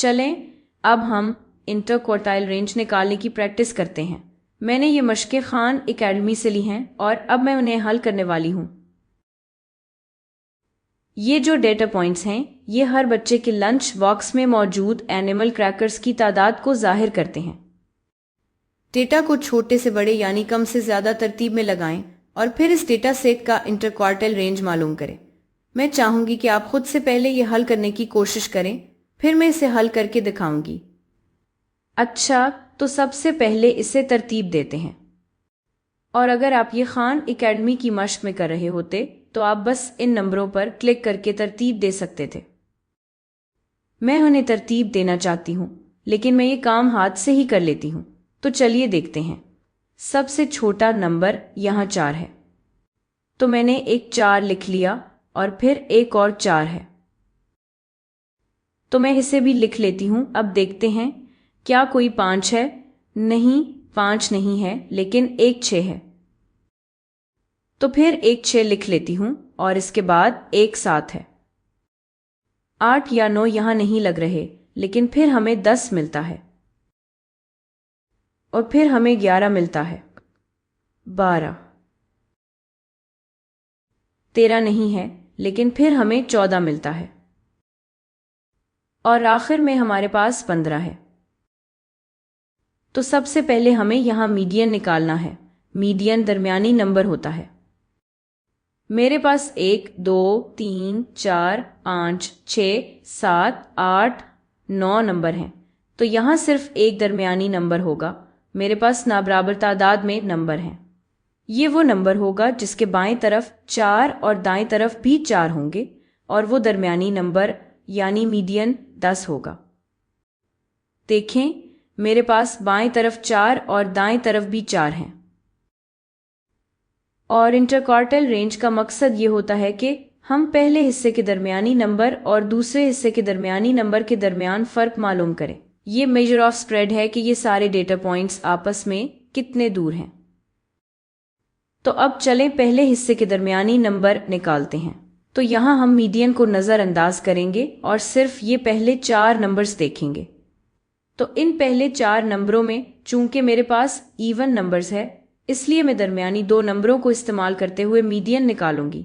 चलें अब हम इंटरक्वार्टाइल रेंज निकालने की प्रैक्टिस करते हैं। मैंने ये मशक़ें खान एकेडमी से ली हैं और अब मैं उन्हें हल करने वाली हूँ। ये जो डेटा पॉइंट्स हैं ये हर बच्चे के लंच बॉक्स में मौजूद एनिमल क्रैकर्स की तादाद को जाहिर करते हैं। डेटा को छोटे से बड़े यानी कम से ज़्यादा तरतीब में लगाएं और फिर इस डेटा सेट का इंटरक्वार्टाइल रेंज मालूम करें। मैं चाहूँगी कि आप खुद से पहले ये हल करने की कोशिश करें, फिर मैं इसे हल करके दिखाऊंगी। अच्छा, तो सबसे पहले इसे तरतीब देते हैं। और अगर आप ये खान एकेडमी की मश्क में कर रहे होते तो आप बस इन नंबरों पर क्लिक करके तरतीब दे सकते थे। मैं उन्हें तरतीब देना चाहती हूँ, लेकिन मैं ये काम हाथ से ही कर लेती हूँ। तो चलिए देखते हैं। सबसे छोटा नंबर यहाँ 4 है, तो मैंने एक 4 लिख लिया और फिर एक और 4 है, तो मैं इसे भी लिख लेती हूँ। अब देखते हैं क्या कोई 5 है। नहीं, 5 नहीं है, लेकिन एक 6 है, तो फिर एक 6 लिख लेती हूँ और इसके बाद एक 7 है। 8 या 9 यहाँ नहीं लग रहे, लेकिन फिर हमें 10 मिलता है और फिर हमें 11 मिलता है। 12, 13 नहीं है, लेकिन फिर हमें 14 मिलता है और आखिर में हमारे पास 15 है। तो सबसे पहले हमें यहाँ मीडियन निकालना है। मीडियन दरमियानी नंबर होता है। मेरे पास 1, 2, 3, 4, 5, 6, 7, 8, 9 नंबर हैं, तो यहाँ सिर्फ एक दरमियानी नंबर होगा। मेरे पास नाबराबर तादाद में नंबर हैं। ये वो नंबर होगा जिसके बाएं तरफ 4 और दाएं तरफ भी 4 होंगे और वो दरमियानी नंबर यानी मीडियन 10 होगा। देखें, मेरे पास बाएं तरफ 4 और दाएं तरफ भी 4 हैं। और इंटरक्वार्टाइल रेंज का मकसद ये होता है कि हम पहले हिस्से के दरमियानी नंबर और दूसरे हिस्से के दरमियानी नंबर के दरमियान फ़र्क मालूम करें। ये मेजर ऑफ स्प्रेड है कि ये सारे डेटा पॉइंट्स आपस में कितने दूर हैं। तो अब चलें पहले हिस्से के दरमियानी नंबर निकालते हैं। तो यहाँ हम मीडियन को नज़रअंदाज करेंगे और सिर्फ ये पहले 4 नंबर्स देखेंगे। तो इन पहले 4 नंबरों में चूंकि मेरे पास इवन नंबर्स है, इसलिए मैं दरमियानी 2 नंबरों को इस्तेमाल करते हुए मीडियन निकालूंगी।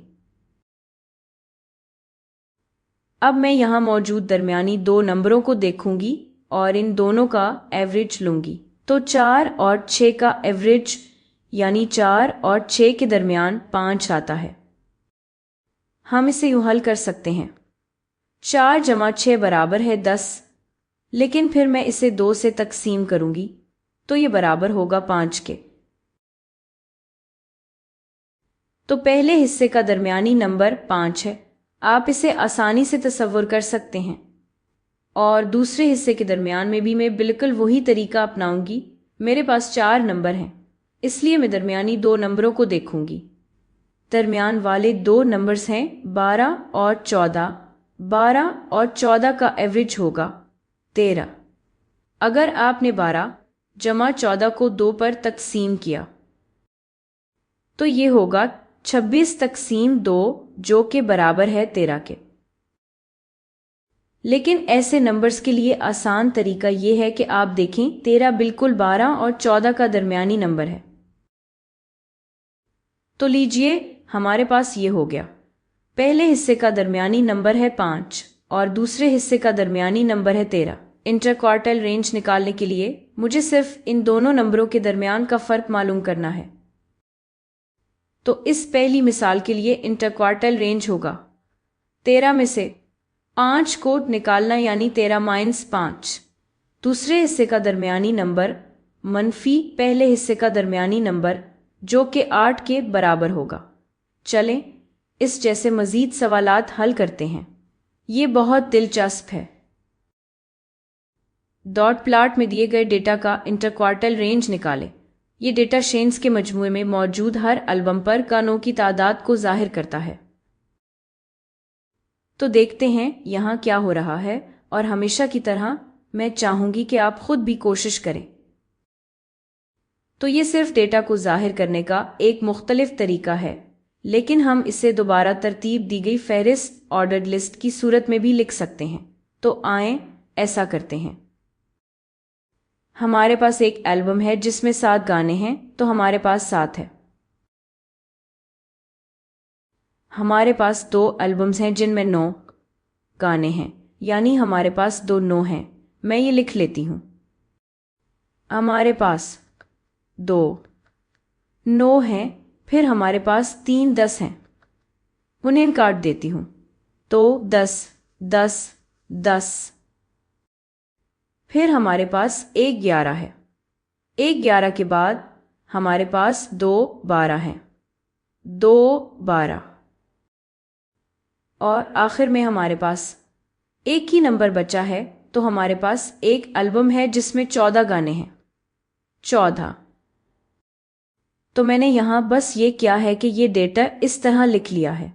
अब मैं यहाँ मौजूद दरमियानी 2 नंबरों को देखूंगी और इन दोनों का एवरेज लूंगी। तो 4 और 6 का एवरेज यानी 4 और 6 के दरमियान 5 आता है। हम इसे यूं हल कर सकते हैं। 4 जमा 6 बराबर है 10, लेकिन फिर मैं इसे 2 से तकसीम करूंगी तो ये बराबर होगा 5 के। तो पहले हिस्से का दरमियानी नंबर 5 है, आप इसे आसानी से तसव्वुर कर सकते हैं। और दूसरे हिस्से के दरमियान में भी मैं बिल्कुल वही तरीका अपनाऊंगी। मेरे पास 4 नंबर हैं, इसलिए मैं दरमियानी 2 नंबरों को देखूंगी। दरमियान वाले 2 नंबर्स हैं 12 और 14। 12 और 14 का एवरेज होगा 13। अगर आपने 12 जमा 14 को 2 पर तकसीम किया तो ये होगा 26 तकसीम 2, जो कि बराबर है 13 के। लेकिन ऐसे नंबर्स के लिए आसान तरीका ये है कि आप देखें 13 बिल्कुल 12 और 14 का दरमियानी नंबर है। तो लीजिए, हमारे पास ये हो गया। पहले हिस्से का दरमियानी नंबर है 5 और दूसरे हिस्से का दरमियानी नंबर है 13। इंटरक्वार्टाइल रेंज निकालने के लिए मुझे सिर्फ इन दोनों नंबरों के दरमियान का फ़र्क मालूम करना है। तो इस पहली मिसाल के लिए इंटरक्वार्टाइल रेंज होगा 13 में से 5 को निकालना यानी 13-5। दूसरे हिस्से का दरमियानी नंबर मनफी पहले हिस्से का दरमियानी नंबर, जो कि 8 के बराबर होगा। चलें इस जैसे मज़ीद सवालात हल करते हैं। ये बहुत दिलचस्प है। डॉट प्लॉट में दिए गए डेटा का इंटरक्वार्टाइल रेंज निकालें। ये डेटा शेन्स के मजमूए में मौजूद हर एल्बम पर कानों की तादाद को जाहिर करता है। तो देखते हैं यहाँ क्या हो रहा है, और हमेशा की तरह मैं चाहूँगी कि आप खुद भी कोशिश करें। तो ये सिर्फ डेटा को जाहिर करने का एक मुख्तलिफ तरीका है, लेकिन हम इसे दोबारा तरतीब दी गई फहरिस्त ऑर्डर्ड लिस्ट की सूरत में भी लिख सकते हैं। तो आएं ایسا کرتے ہیں۔ ہمارے پاس ایک البم ہے جس میں 7 گانے ہیں، تو ہمارے پاس 7 ہے۔ ہمارے پاس 2 البمز ہیں جن میں 9 گانے ہیں، یعنی ہمارے پاس 2 9 ہیں۔ میں یہ لکھ لیتی ہوں۔ ہمارے پاس 2 9 ہیں، پھر ہمارے پاس 3 10 ہیں، انہیں کاٹ دیتی ہوں، تو 10 10 10۔ پھر ہمارے پاس 1 11 ہے، 1 11 کے بعد ہمارے پاس 2 12 ہیں، 2 12، اور آخر میں ہمارے پاس ایک ہی نمبر بچا ہے، تو ہمارے پاس ایک البم ہے جس میں 14 گانے ہیں، 14۔ تو میں نے یہاں بس یہ کیا ہے کہ یہ ڈیٹا اس طرح لکھ لیا ہے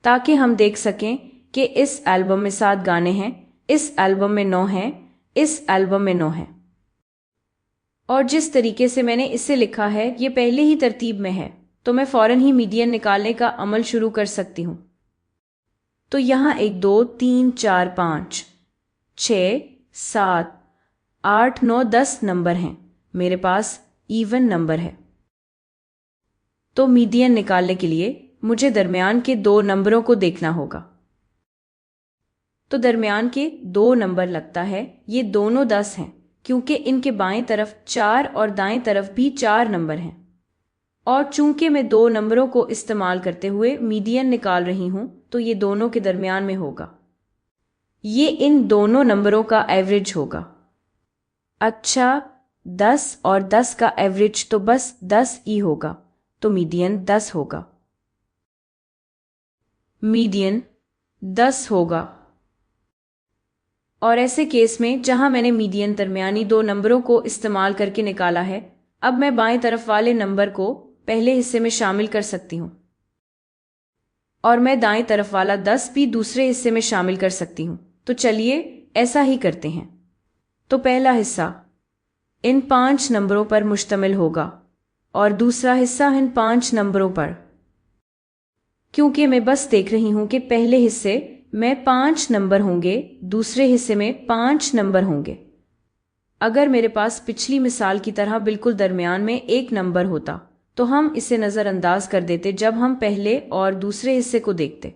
تاکہ ہم دیکھ سکیں کہ اس البم میں 7 گانے ہیں، اس البم میں 9 ہیں، اس البم میں 9 ہیں، اور جس طریقے سے میں نے اسے لکھا ہے یہ پہلے ہی ترتیب میں ہے، تو میں فوراً ہی میڈین نکالنے کا عمل شروع کر سکتی ہوں۔ تو یہاں 1 2 3 4 5 6 7 8 9 10 نمبر ہیں، میرے پاس ایون نمبر ہے۔ تو میڈین نکالنے کے لیے مجھے درمیان کے 2 نمبروں کو دیکھنا ہوگا۔ تو درمیان کے 2 نمبر لگتا ہے یہ دونوں 10 ہیں، کیونکہ ان کے بائیں طرف 4 اور دائیں طرف بھی 4 نمبر ہیں، اور چونکہ میں 2 نمبروں کو استعمال کرتے ہوئے میڈین نکال رہی ہوں تو یہ دونوں کے درمیان میں ہوگا، یہ ان دونوں نمبروں کا ایوریج ہوگا۔ اچھا، 10 اور 10 کا ایوریج تو بس 10 ہی ہوگا، تو میڈین 10 ہوگا، میڈین 10 ہوگا۔ اور ایسے کیس میں جہاں میں نے میڈین درمیانی 2 نمبروں کو استعمال کر کے نکالا ہے، اب میں بائیں طرف والے نمبر کو پہلے حصے میں شامل کر سکتی ہوں، اور میں دائیں طرف والا 10 بھی دوسرے حصے میں شامل کر سکتی ہوں۔ تو چلیے ایسا ہی کرتے ہیں۔ تو پہلا حصہ ان 5 نمبروں پر مشتمل ہوگا اور دوسرا حصہ ان 5 نمبروں پر۔ کیونکہ میں بس دیکھ رہی ہوں کہ پہلے حصے میں 5 نمبر ہوں گے، دوسرے حصے میں 5 نمبر ہوں گے۔ اگر میرے پاس پچھلی مثال کی طرح بالکل درمیان میں 1 نمبر ہوتا تو ہم اسے نظر انداز کر دیتے جب ہم پہلے اور دوسرے حصے کو دیکھتے،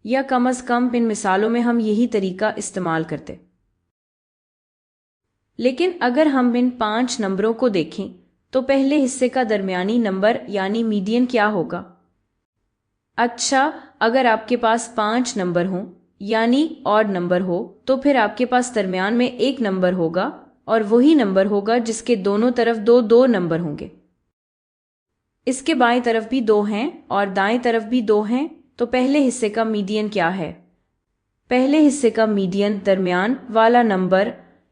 یا کم از کم ان مثالوں میں ہم یہی طریقہ استعمال کرتے۔ لیکن اگر ہم ان 5 نمبروں کو دیکھیں تو پہلے حصے کا درمیانی نمبر یعنی میڈین کیا ہوگا؟ اچھا، اگر آپ کے پاس 5 نمبر ہوں یعنی آڈ نمبر ہو تو پھر آپ کے پاس درمیان میں 1 نمبر ہوگا، اور وہی نمبر ہوگا جس کے دونوں طرف 2 2 نمبر ہوں گے۔ اس کے بائیں طرف بھی 2 ہیں اور دائیں طرف بھی 2 ہیں، تو پہلے حصے کا میڈین کیا ہے؟ پہلے حصے کا میڈین درمیان والا نمبر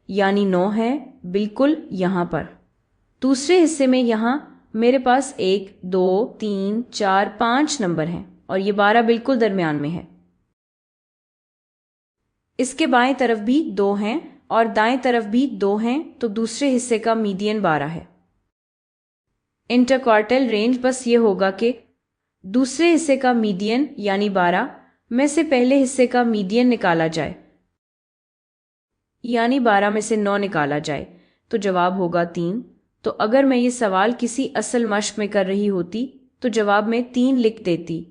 یعنی 9 ہے، بالکل یہاں پر۔ دوسرے حصے میں یہاں میرے پاس 1 2 3 4 5 نمبر ہیں، اور یہ 12 بالکل درمیان میں ہے۔ اس کے بائیں طرف بھی 2 ہیں اور دائیں طرف بھی 2 ہیں، تو دوسرے حصے کا میڈین 12 ہے۔ انٹرکوارٹل رینج بس یہ ہوگا کہ دوسرے حصے کا میڈین یعنی 12 میں سے پہلے حصے کا میڈین نکالا جائے، یعنی 12 میں سے 9 نکالا جائے، تو جواب ہوگا 3۔ تو اگر میں یہ سوال کسی اصل مشق میں کر رہی ہوتی تو جواب میں 3 لکھ دیتی۔